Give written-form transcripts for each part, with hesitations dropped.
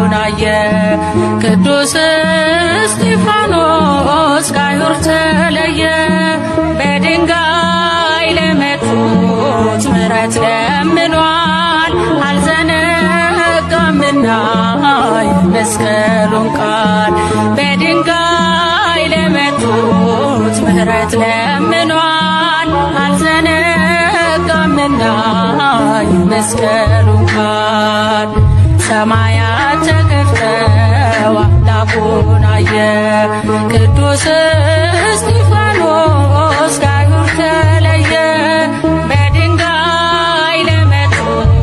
መልአኩን አየ። ቅዱስ እስጢፋኖስ ከአይሁድ ተለየ። በድንጋይ ለመቱት ምሕረት ለምኗል። አልዘነጋምና የመስቀሉን ቃል። በድንጋይ ለመቱት ምሕረት ለምኗል። አልዘነጋምና የመስቀሉን ቃል። ሰማያት ተከፍተው አምላኩን አየ። ቅዱስ እስጢፋኖስ ከአይሁድ ተለየ። በድንጋይ ለመቱት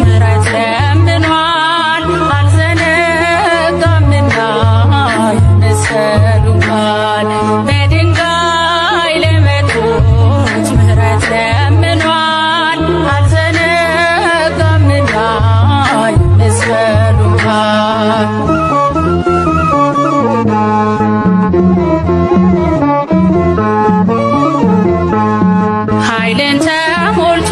ምሕረት ለምኗል። አልዘነጋምና የመስቀሉን ቃል። በድንጋይ ለመቱት ምሕረት ለምኗል። አልዘነጋምና የመስቀሉን ቃል። ኃይልን ተሞልቶ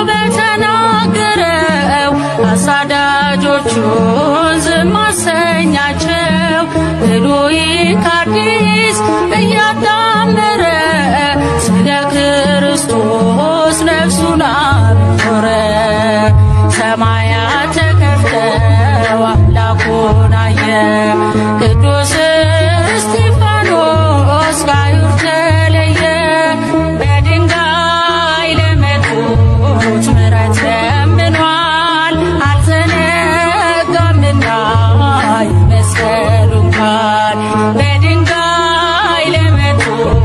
በተናገረው አሳዳጆቹን ዝም አሰኛቸው። ብሉይ ከአዲስ እያጣመረ ስለ ክርስቶስ ነፍሱን አኖረ። ሰማያት ተከፍተው አምላኩን አየ። ቅዱስ እስጢፋኖስ ከአይሁድ ተለየ። በድንጋይ ለመቱት ምሕረት ለምኗል። አልዘነጋምና የመስቀሉን ቃል። በድንጋይ ለመቱት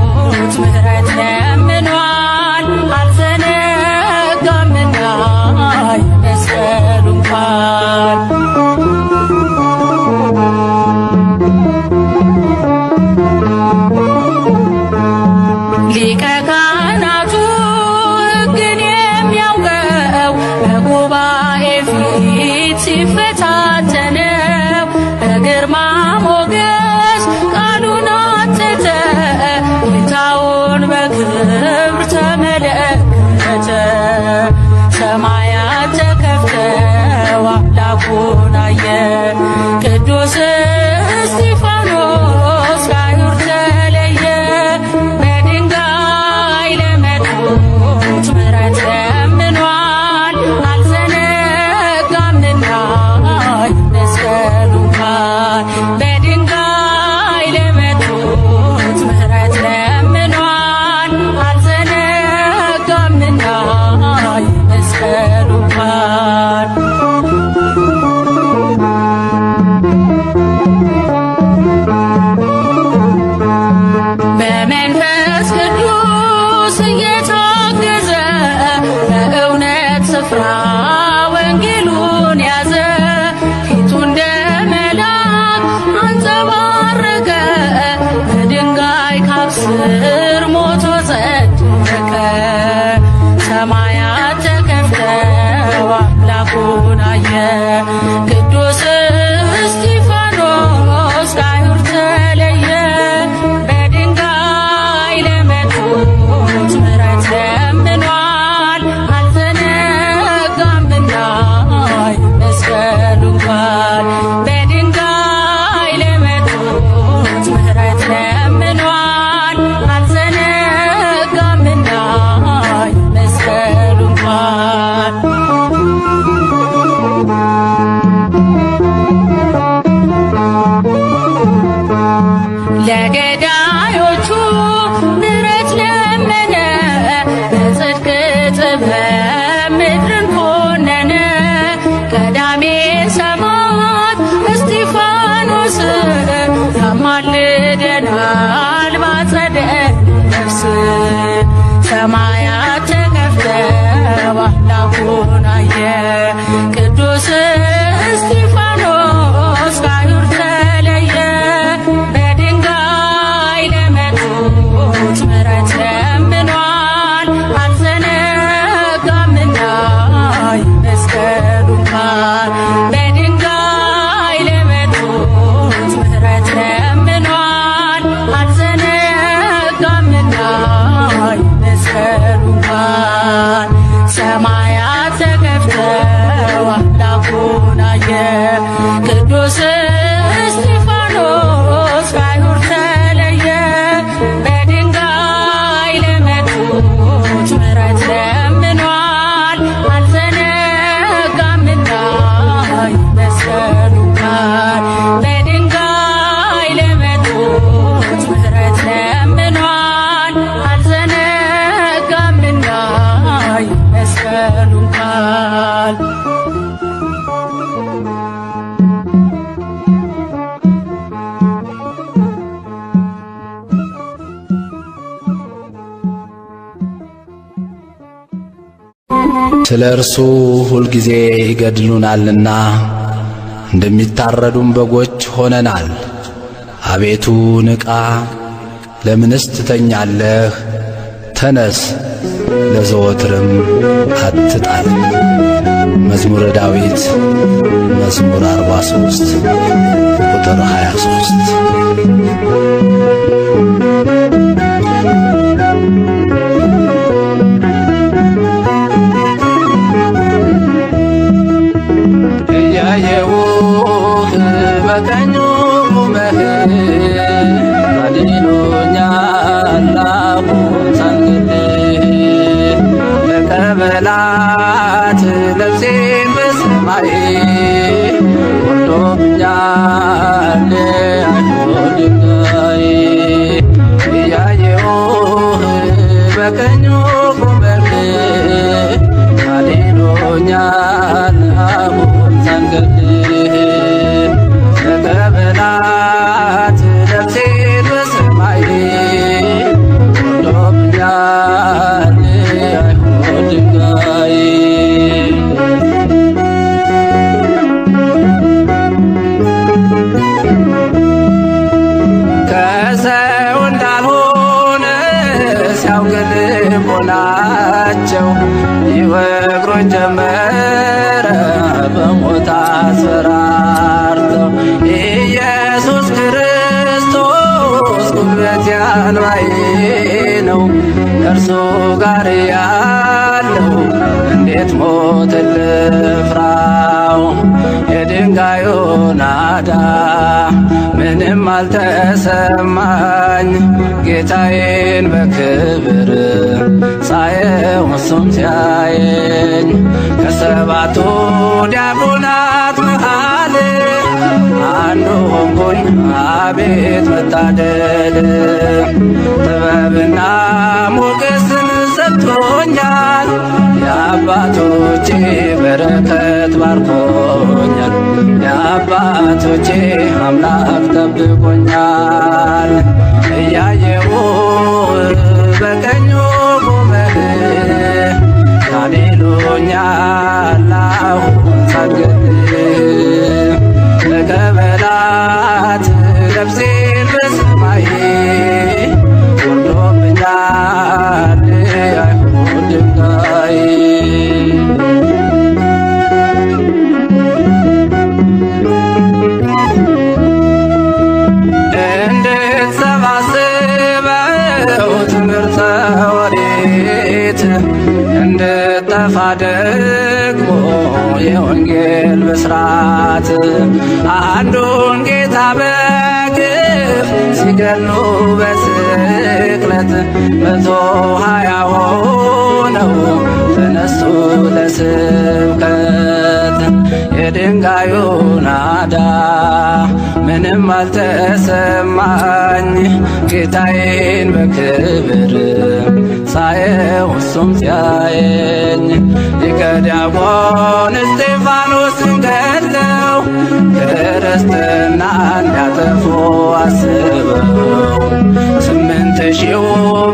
ምሕረት ለምኗል። አልዘነጋምና የመስቀሉን ቃል። ሊቀ ካህናቱ ሕግን የሚያውቀው በጉባኤ ፊት ሲፈታተነው በግርማ ሞገስ ቃሉን አተተ። ጌታውን በክብር ተመለከተ። ሰማያት ተከፍተው አምላኩን አየ። ቅዱስ እስጢፋኖስ ከአይሁድ ተለየ። በድንጋይ ለመቱት ምሕረት ለምኗል። አልዘነጋምና የመስቀሉን ቃል። በድንጋይ ለመቱት ምሕረት ለምኗል። አልዘነጋምና የመስቀሉን ቃል። በመንፈስ ቅዱስ እየታገዘ በእውነት ስፍራ ወንጌሉን ያዘ። ፊቱ እንደ መልአክ አንጸባረቀ። በድንጋይ ካብ ስር ሞቶ ጸደቀ። ሰማያት ተከፍተው አምላኩን አየ። ቅዱስ እስጢፋኖስ ከአይሁድ ተለየ። በድንጋይ ለመቱት ምሕረት ለምኗል። አልዘነጋ የመስቀሉን ቃል ስለ እርሱ ሁልጊዜ ይገድሉናልና እንደሚታረዱም በጎች ሆነናል። አቤቱ ንቃ፣ ለምንስ ትተኛለህ? ተነስ፣ ለዘወትርም አትጣል። መዝሙረ ዳዊት መዝሙር 43 ቁጥር 23። እያየሁህ በቀኙ ቆመህ አድኖኛል አሁን ሳልገድልህ ለቀበላት ነፍሴን በሰማይ ወርዶብኛል አይሁድ ድንጋይ እያየሁህ በቀኙ ቆመህ አድኖኛል አሁን ሳልገድልህ ለቀበላት ነፍሴን በሰማይ ወርዶብኛል አይሁድ ድንጋይ ከሰው እንዳልሆነ ሲያውቅ ልቦናቸው ይወግሩኝ ጀመረ በሞት አስፈራርተው ኢየሱስ ክርስቶስ ጉልበት ያልባዬ ነው ከእርሱ ጋር ያለው እንዴት ሞት ልፍራው የድንጋዩ ናዳ ምንም አልተሰማኝ ጌታዬን በክብር ሳየው እሱም ሲያየኝ ከሰባቱ ዲያቆናት መሃል አንዱ ሆንኩኝ አቤት መታደል ጥበብና ሞገስን ሰጥቶኛል የአባቶቼ በረከት ባርኮኛል የአባቶቼ አምላክ ጠብቆኛል እያየሁ በቀኙ ቆመህ አድኖኛል አሁን ሳልገድልህ ለቀበላት ነፍሴን በሰማይ ወርዶብኛል አይሁድ ድንጋይ እንድትሰባስበው ትምህርተ ኦሪት እንድጠፋ ደግሞ የወንጌል ብስራት አንዱን ጌታ በግፍ ሲገሉ በስቅለት 120 ሆነው ተነሱ ለስብከት የድንጋዩ ናዳ ምንም አልተሰማኝ ጌታዬን በክብር ሳየው እሱም ሲያየኝ ሊቀ ዲያቆን እስጢፋኖስን ገድለው ክርስትና እንዲያጠፉ አስበው 8000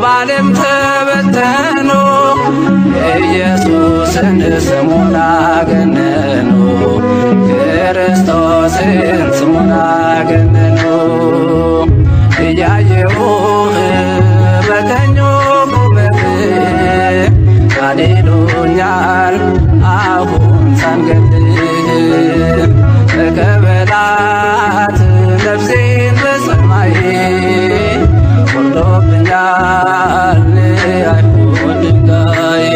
በዓለም ተበተኑ ኢየሱስን ስሙን አገነኑ ክርስቶስን ስሙን አገነኑ እያየሁህ በቀኙ ቆመህ አድኖኛል አሁን ሳልገድልህ ለቀበላት ነፍሴን በሰማይ ወርዶብኛል አይሁድ ድንጋይ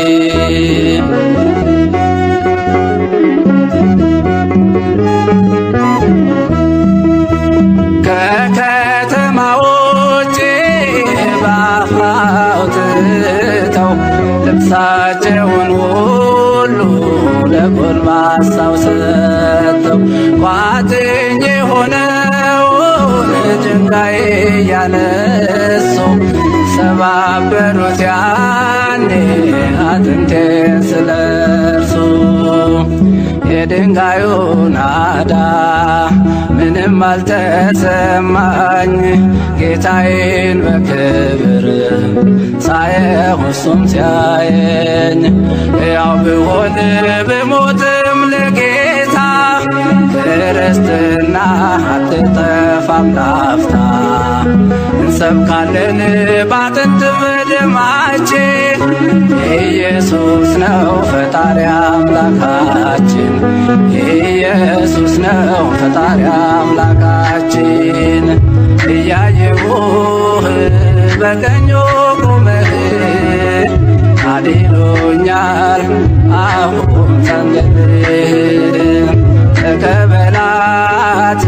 ከከተማ ውጭ በአፍ አውጥተው ልብሳቸውን ሁሉ ለጎልማሳው ሰጥተው ቋጥኝ የሆነውን ድንጋይ ያነሱ ሰባበሩት ያኔ እኔ አጥንቴን ስለርሱ የድንጋዩ ናዳ ምንም አልተሰማኝ ጌታዬን በክብር ሳየው እሱም ሲያየኝ ያው ብሆን ብሞትም ለጌታ ክርስትና አትጠፋም ላፍታ እንሰብካለን ባጥንት በደማችን ኢየሱስ ነው ፈጣሪ አምላካችን ኢየሱስ ነው ፈጣሪ አምላካችን እያየሁህ በቀኙ ቆመህ አድኖኛል አሁን ሰንገድህ ተቀበላት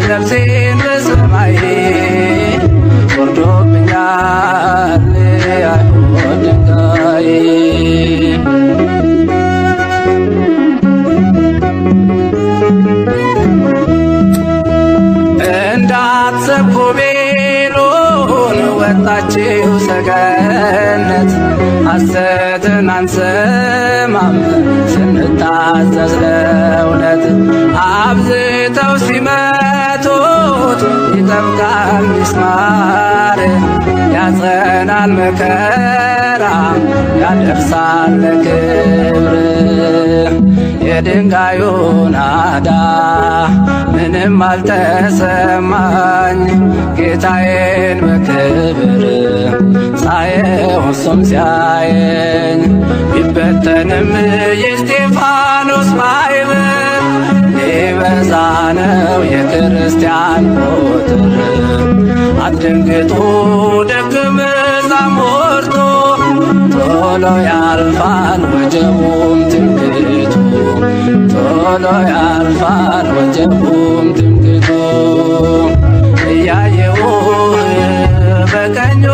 ነፍሴን በሰማይ ወርዶብኛል አይሁድ ድንጋይ እንዳትሰብኩ ቢሉን ወጣችሁ ሰገነት ሐሰትን አንሰማም ስንታዘዝ ለእውነት አብዝተው ሲመቱት ይጠብቃል ሚስማር ያጸናል መከራ ያደርሳል ለክብር የድንጋዩ ናዳ ምንም አልተሰማኝ ጌታዬን በክብር ሳየው እሱም ሲያየኝ ቢበተንም የእስጢፋኖስ ማዕበል ሊበዛ ነው የክርስቲያን ቁጥር አትደንግጡ ደቀ መዛሙርቱ ቶሎ ያልፋል ወጀቡም ትምክህቱ ቶሎ ያልፋል ወጀቡም ትምክህቱ እያየሁህ በቀኙ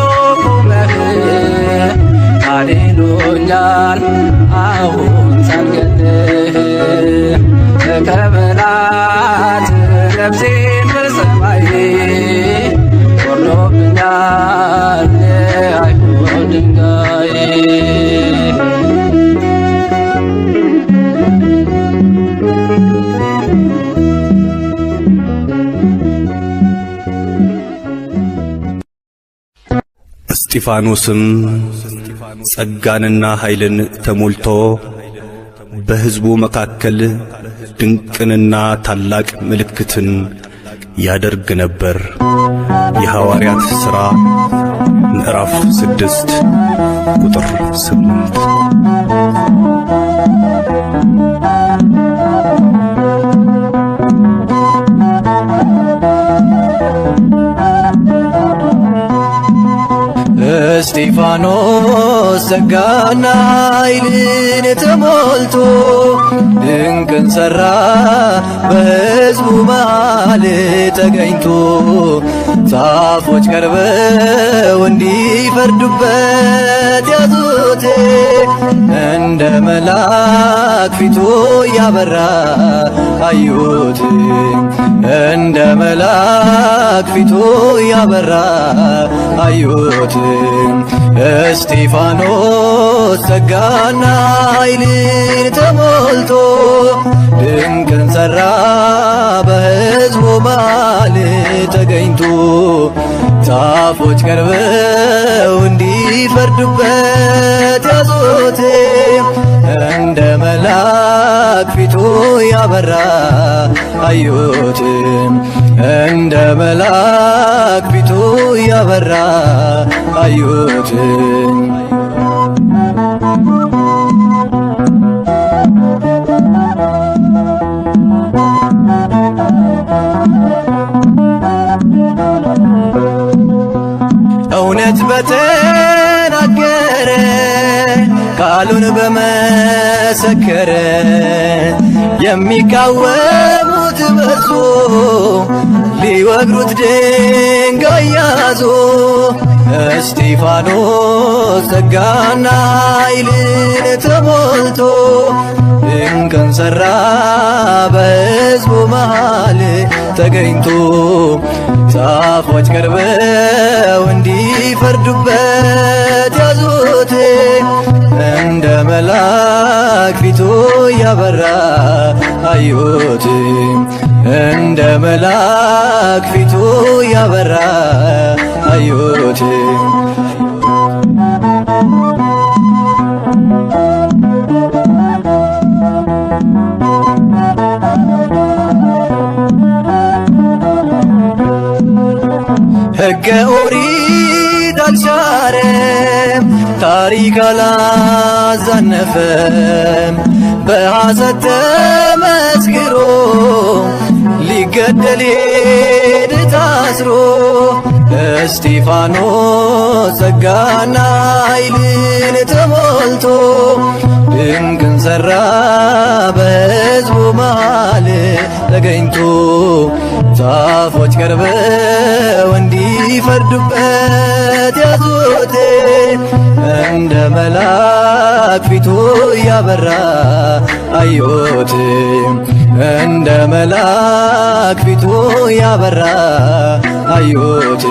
ቆመህ አድኖኛል አሁን ሳልገድልህ ተቀበላት ነፍሴን በሰማይ ወርዶብኛል አይሁድ ድንጋይ እስጢፋኖስም ጸጋንና ኃይልን ተሞልቶ በሕዝቡ መካከል ድንቅንና ታላቅ ምልክትን ያደርግ ነበር። የሐዋርያት ሥራ ምዕራፍ 6 ቁጥር 8። እስጢፋኖስ ጸጋና ኃይልን ተሞልቶ ድንቅን ሠራ በሕዝቡ መሃል ተገኝቶ ጻፎች ቀርበው እንዲፈርዱበት ያዙት እንደ መልአክ ፊቱ ያበራ አዩት እንደ መልአክ ፊቱ ያበራ አዩት እስጢፋኖስ ጸጋና ኃይልን ተሞልቶ ድንቅን ሠራ በሕዝቡ መሃል ተገኝቶ ጻፎች ቀርበው እንዲፈርዱበት ያዙት እንደ መልአክ ፊቱ ያበራ አዩት እንደ መልአክ ፊቱ ያበራ አዩት እውነት በተናገረ ቃሉን በመሰከረ የሚቃወሙት በዙ ሊወግሩት ድንጋይ ያዙ እስጢፋኖስ ጸጋና ኃይልን ተሞልቶ ድንቅን ሠራ በሕዝቡ መሃል ተገኝቶ ጻፎች ቀርበው እንዲፈርዱበት ያዙት ፊቱ ያበራ አዩት እንደ መልአክ ፊቱ ያበራ አዩት ሕገ ኦሪት አልሻረም ታሪክ አላዛነፈም በሐሰት ተመስክሮ ሊገደል ሄደ ታስሮ እስጢፋኖስ ጸጋና ኃይልን ተሞልቶ ድንቅን ሠራ በሕዝቡ መሃል ተገኝቶ ዛፎች ቀርበው እንዲፈርዱበት ያዙት እንደ መልአክ ፊቱ ያበራ አዩት እንደ መልአክ ፊቱ ያበራ አዩት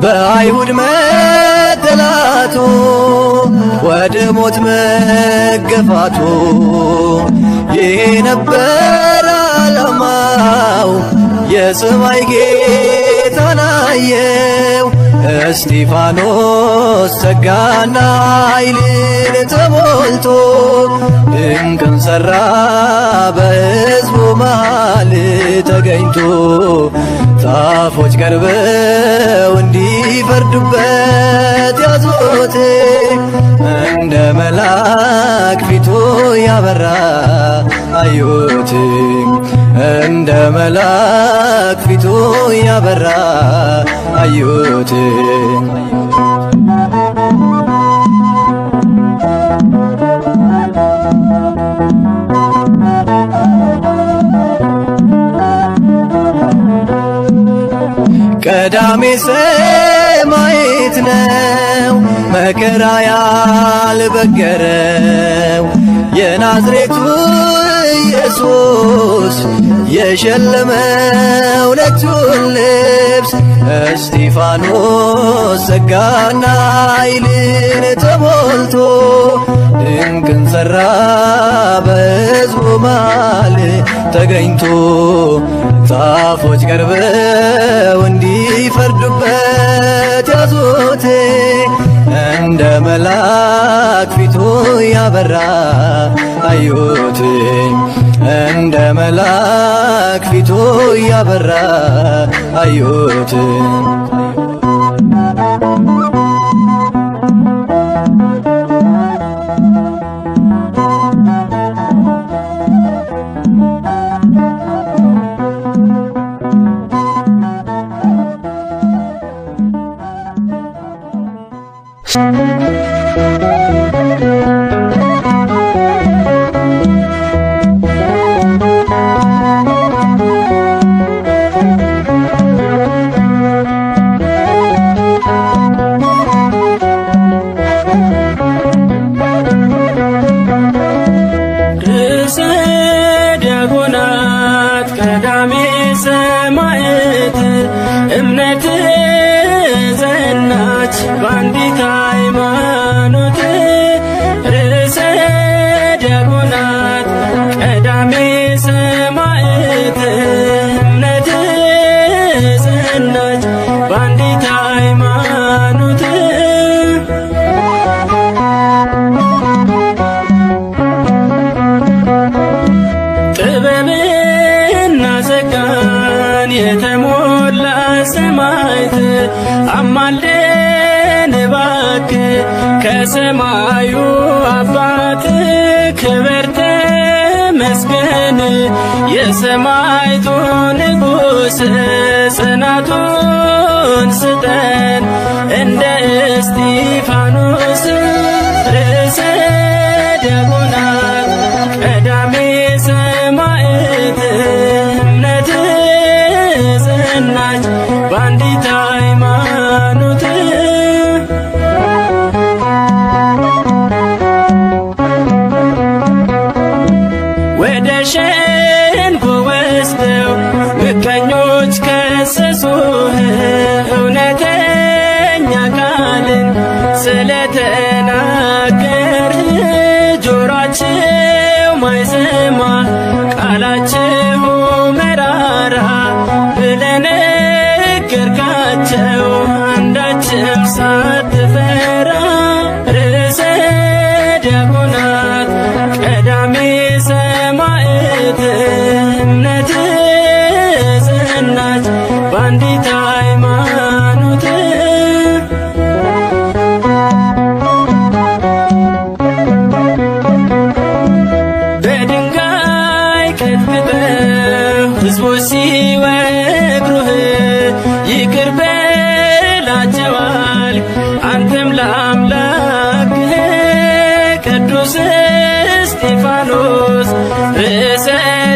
በአይሁድ መጠላቱ ወደ ሞት መገፋቱ ይሄ ነበር ዓላማው የሰማይ ጌታን አየው እስጢፋኖስ ጸጋና ኃይልን ተሞልቶ ድንቅን ሠራ በሕዝቡ መሃል ተገኝቶ ዛፎች ቀርበው እንዲፈርዱበት ያዙት እንደ መልአክ ፊቱ ያበራ አዩት እንደ መልአክ ፊቱ ያበራ አዩት ቀዳሜ ሰማዕት ነው መከራ ያልበገረው የናዝሬቱ ኢየሱስ የሸለመው ነጩን ልብስ እስጢፋኖስ ጸጋና ኃይልን ተሞልቶ ድንቅን ሠራ በሕዝቡ መሃል ተገኝቶ ዛፎች ቀርበው እንዲፈርዱበት ያዙት እንደ መልአክ ፊቱ ያበራ አዩት እንደ መልአክ ፊቱ ያበራ አዩት በአንዲት ሃይማኖት ርዕሰ ዲያቆናት ቀዳሜ ሰማዕት እምነት ጸናች በአንዲት ሃይማኖት ጥበብና ጸጋን የተሞላ ሰማዕት አማልደን እባክህ ከሰማዩ አባት ክብር ተመስገን የሰማዕቱ ንጉሥ ጽናቱን ስጠን እንደ እስጢፋኖስ ርዕሰ ዲያቆናት ቀዳሜ ሰማዕት እምነት ጸናች በአንዲት ሃይማኖት ወደ ቀጥቅጠው ሕዝቦች ሲወግሩህ ይቅር በላቸዋል። አንተም ለአምላክህ ቅዱስ እስጢፋኖስ ርዕሰ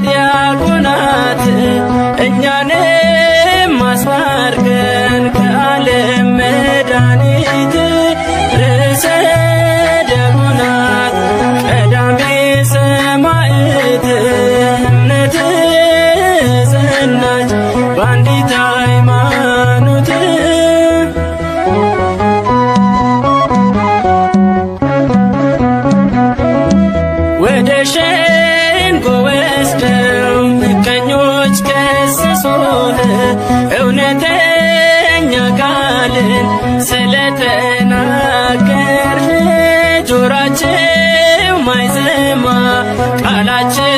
ዲያቆናት እኛንም አስታርቀን ከዓለም መድኃኒት ርዕሰ ዲያቆናት ቀዳሜ ሰማዕት እምነትህ ጸናች በአንዲት ሃይማኖት ወደ ሸንጎ ወስደው ምቀኞች ከሰሱህ እውነተኛ ቃልን ስለተናገርህ ጆሯቸው ማይሰማ ቃላቸው